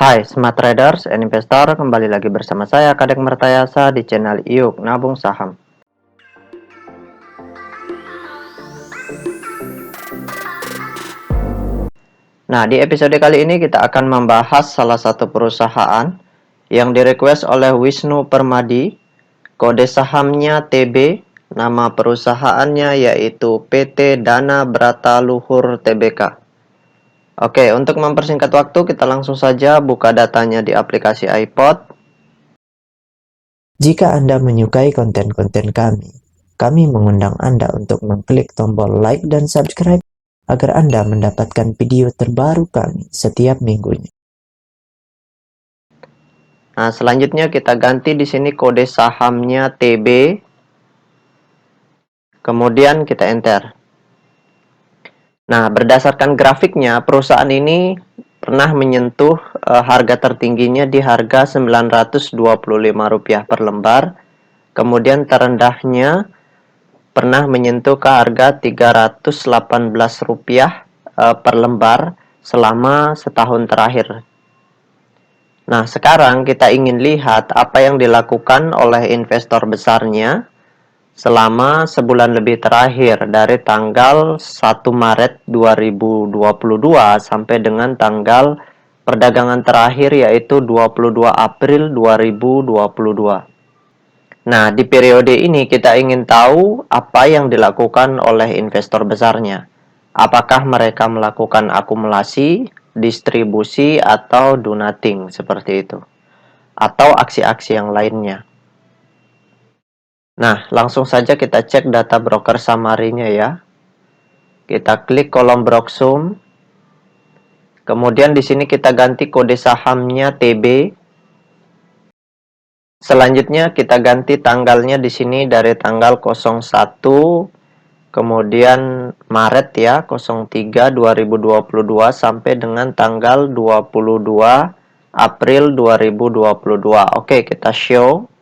Hai Smart Traders and Investor, kembali lagi bersama saya Kadek Mertayasa di channel Iuk Nabung Saham. Nah, di episode kali ini kita akan membahas salah satu perusahaan yang direquest oleh Wisnu Permadi. Kode sahamnya TB, nama perusahaannya yaitu PT Dana Brata Luhur Tbk. Oke, untuk mempersingkat waktu kita langsung saja buka datanya di aplikasi iPod. Jika Anda menyukai konten-konten kami mengundang Anda untuk mengklik tombol like dan subscribe agar Anda mendapatkan video terbaru kami setiap minggunya. Nah, selanjutnya kita ganti di sini kode sahamnya TB. Kemudian kita enter. Nah, berdasarkan grafiknya, perusahaan ini pernah menyentuh harga tertingginya di harga Rp925 per lembar. Kemudian terendahnya pernah menyentuh ke harga Rp318 per lembar selama setahun terakhir. Nah, sekarang kita ingin lihat apa yang dilakukan oleh investor besarnya selama sebulan lebih terakhir dari tanggal 1 Maret 2022 sampai dengan tanggal perdagangan terakhir yaitu 22 April 2022. Nah, di periode ini kita ingin tahu apa yang dilakukan oleh investor besarnya. Apakah mereka melakukan akumulasi, distribusi, atau do nothing seperti itu. Atau aksi-aksi yang lainnya. Nah, langsung saja kita cek data broker summary-nya ya. Kita klik kolom Broksum. Kemudian di sini kita ganti kode sahamnya TB. Selanjutnya kita ganti tanggalnya di sini dari tanggal 01 kemudian Maret ya, 03 2022 sampai dengan tanggal 22 April 2022. Oke, kita show.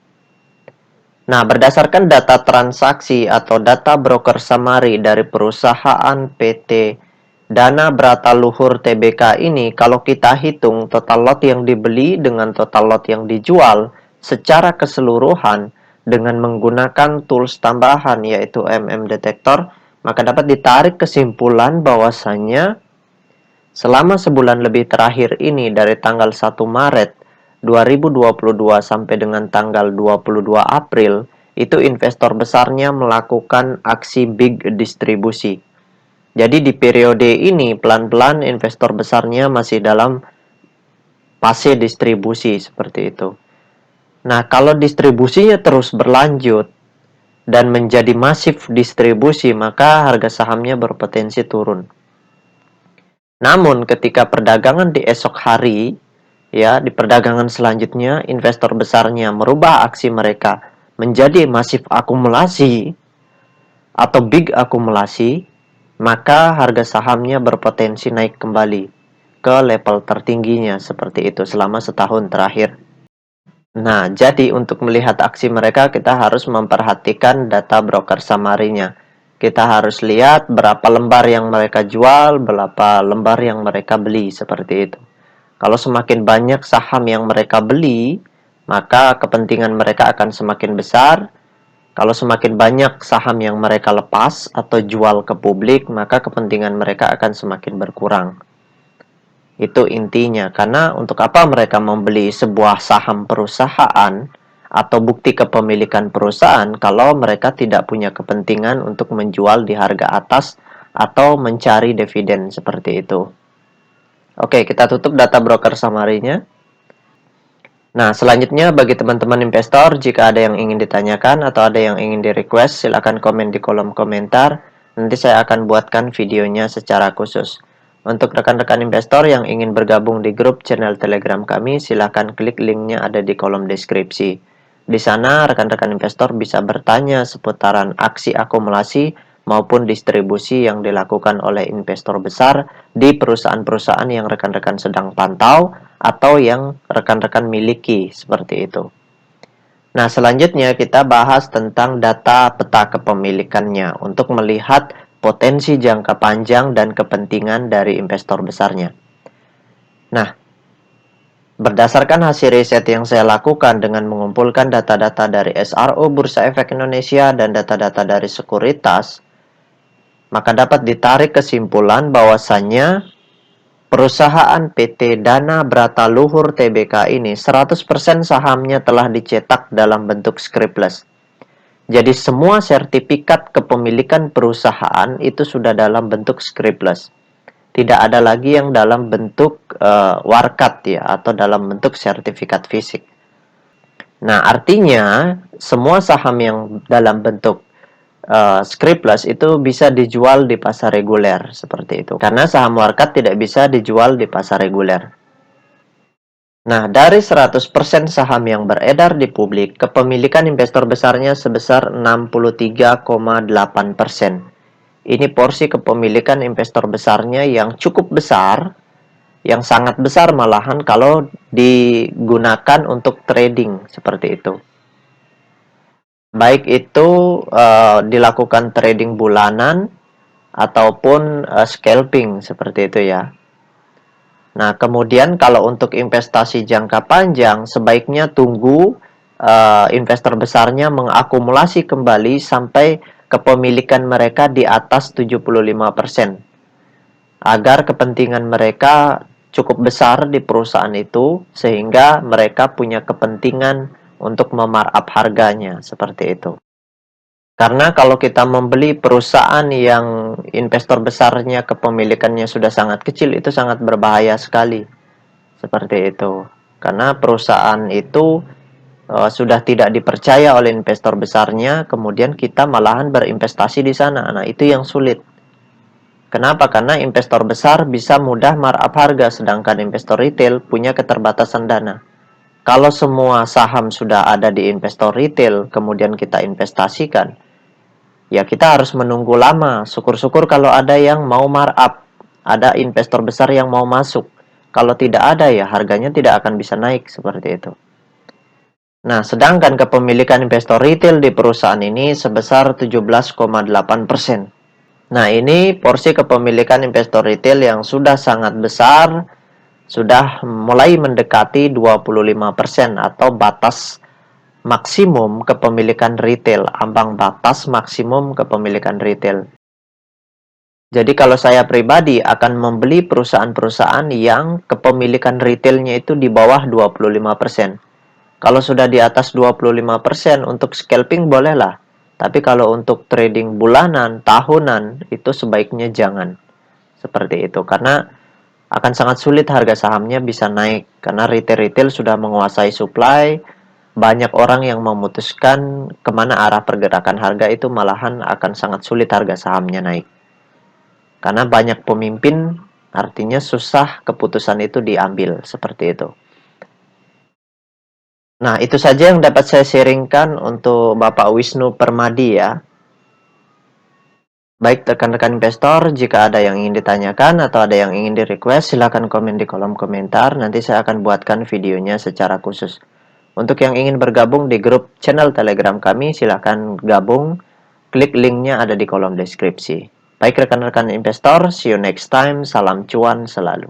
Nah, berdasarkan data transaksi atau data broker summary dari perusahaan PT Dana Brata Luhur Tbk ini, kalau kita hitung total lot yang dibeli dengan total lot yang dijual secara keseluruhan dengan menggunakan tools tambahan yaitu Detektor, maka dapat ditarik kesimpulan bahwasannya selama sebulan lebih terakhir ini dari tanggal 1 Maret 2022 sampai dengan tanggal 22 April, itu investor besarnya melakukan aksi big distribusi. Jadi di periode ini pelan-pelan investor besarnya masih dalam fase distribusi seperti itu. Nah, kalau distribusinya terus berlanjut dan menjadi masif distribusi, maka harga sahamnya berpotensi turun. Namun, ketika perdagangan di esok hari, ya, di perdagangan selanjutnya, investor besarnya merubah aksi mereka menjadi masif akumulasi atau big akumulasi, maka harga sahamnya berpotensi naik kembali ke level tertingginya seperti itu selama setahun terakhir. Nah, jadi untuk melihat aksi mereka, kita harus memperhatikan data broker summary-nya. Kita harus lihat berapa lembar yang mereka jual, berapa lembar yang mereka beli, seperti itu. Kalau semakin banyak saham yang mereka beli, maka kepentingan mereka akan semakin besar. Kalau semakin banyak saham yang mereka lepas atau jual ke publik, maka kepentingan mereka akan semakin berkurang. Itu intinya, karena untuk apa mereka membeli sebuah saham perusahaan atau bukti kepemilikan perusahaan kalau mereka tidak punya kepentingan untuk menjual di harga atas atau mencari dividen seperti itu. Oke, kita tutup data broker summary-nya. Nah, selanjutnya bagi teman-teman investor, jika ada yang ingin ditanyakan atau ada yang ingin di-request, silakan komen di kolom komentar. Nanti saya akan buatkan videonya secara khusus. Untuk rekan-rekan investor yang ingin bergabung di grup channel Telegram kami, silakan klik linknya ada di kolom deskripsi. Di sana, rekan-rekan investor bisa bertanya seputaran aksi akumulasi maupun distribusi yang dilakukan oleh investor besar di perusahaan-perusahaan yang rekan-rekan sedang pantau atau yang rekan-rekan miliki, seperti itu. Nah, selanjutnya kita bahas tentang data peta kepemilikannya untuk melihat potensi jangka panjang dan kepentingan dari investor besarnya. Nah, Berdasarkan hasil riset yang saya lakukan dengan mengumpulkan data-data dari SRO Bursa Efek Indonesia dan data-data dari sekuritas, maka dapat ditarik kesimpulan bahwasannya perusahaan PT Dana Brata Luhur Tbk ini 100% sahamnya telah dicetak dalam bentuk scriptless. Jadi semua sertifikat kepemilikan perusahaan itu sudah dalam bentuk scriptless. Tidak ada lagi yang dalam bentuk warkat ya, atau dalam bentuk sertifikat fisik. Nah, artinya semua saham yang dalam bentuk scriptless itu bisa dijual di pasar reguler seperti itu. Karena saham warkat tidak bisa dijual di pasar reguler. Nah, dari 100% saham yang beredar di publik, kepemilikan investor besarnya sebesar 63,8%. Ini porsi kepemilikan investor besarnya yang cukup besar, yang sangat besar malahan kalau digunakan untuk trading seperti itu. Baik itu dilakukan trading bulanan ataupun scalping seperti itu ya. Nah, kemudian kalau untuk investasi jangka panjang, sebaiknya tunggu investor besarnya mengakumulasi kembali sampai kepemilikan mereka di atas 75%. Agar kepentingan mereka cukup besar di perusahaan itu, sehingga mereka punya kepentingan untuk memarkup harganya, seperti itu. Karena kalau kita membeli perusahaan yang investor besarnya kepemilikannya sudah sangat kecil, itu sangat berbahaya sekali. Seperti itu. Karena perusahaan itu sudah tidak dipercaya oleh investor besarnya, kemudian kita malahan berinvestasi di sana. Nah, itu yang sulit. Kenapa? Karena investor besar bisa mudah markup harga, sedangkan investor retail punya keterbatasan dana. Kalau semua saham sudah ada di investor retail, kemudian kita investasikan, ya kita harus menunggu lama. Syukur-syukur kalau ada yang mau markup, ada investor besar yang mau masuk. Kalau tidak ada ya harganya tidak akan bisa naik seperti itu. Nah, sedangkan kepemilikan investor retail di perusahaan ini sebesar 17,8%. Nah, ini porsi kepemilikan investor retail yang sudah sangat besar, sudah mulai mendekati 25% atau batas maksimum kepemilikan retail, ambang batas maksimum kepemilikan retail. Jadi kalau saya pribadi akan membeli perusahaan-perusahaan yang kepemilikan retailnya itu di bawah 25%. Kalau sudah di atas 25% untuk scalping bolehlah. Tapi kalau untuk trading bulanan, tahunan, itu sebaiknya jangan. Seperti itu. Karena akan sangat sulit harga sahamnya bisa naik. Karena retail-retail sudah menguasai supply. Banyak orang yang memutuskan kemana arah pergerakan harga itu malahan akan sangat sulit harga sahamnya naik. Karena banyak pemimpin, artinya susah keputusan itu diambil. Seperti itu. Nah, itu saja yang dapat saya sharingkan untuk Bapak Wisnu Permadi ya. Baik rekan-rekan investor, jika ada yang ingin ditanyakan atau ada yang ingin di-request, silakan komen di kolom komentar. Nanti saya akan buatkan videonya secara khusus. Untuk yang ingin bergabung di grup channel Telegram kami, silakan gabung. Klik linknya ada di kolom deskripsi. Baik rekan-rekan investor, see you next time. Salam cuan selalu.